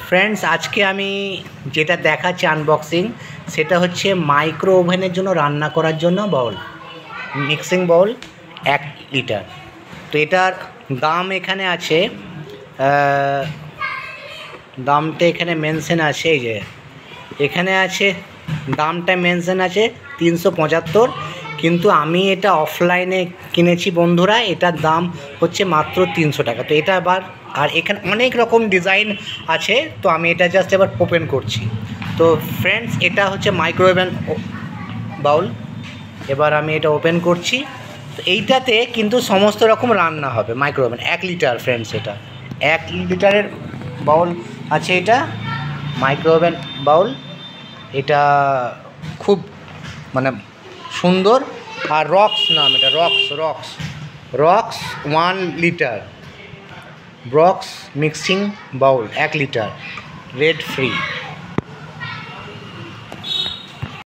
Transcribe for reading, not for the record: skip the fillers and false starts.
Friends, আজকে আমি যেটা দেখাচ্ছি আনবক্সিং, সেটা হচ্ছে মাইক্রো ওভেনের জন্য রান্না করার জন্য বাউল, মিক্সিং বাউল 1 লিটার। তো এটার দাম এখানে আছে, দামটা এখানে মেনশন আছে, এই যে এখানে আছে দামটা মেনশন আছে 375, কিন্তু আমি এটা অফলাইনে কিনেছি বন্ধুরা, এটার দাম হচ্ছে মাত্র 300 টাকা। তো এটা আবার, আর এখানে অনেক রকম ডিজাইন আছে, তো আমি এটা জাস্ট এবার ওপেন করছি। তো ফ্রেন্ডস, এটা হচ্ছে মাইক্রো ওভেন বাউল। এবার আমি এটা ওপেন করছি। তো এইটাতে কিন্তু সমস্ত রকম রান্না হবে। মাইক্রো ওভেন 1 লিটার ফ্রেন্ডস, এটা 1 লিটারের বাউল আছে। এটা মাইক্রো ওভেন বাউল, এটা খুব মানে সুন্দর। আর রক্স নাম, এটা rocks 1 litre, ব্রক্স mixing bowl 1 litre, red free.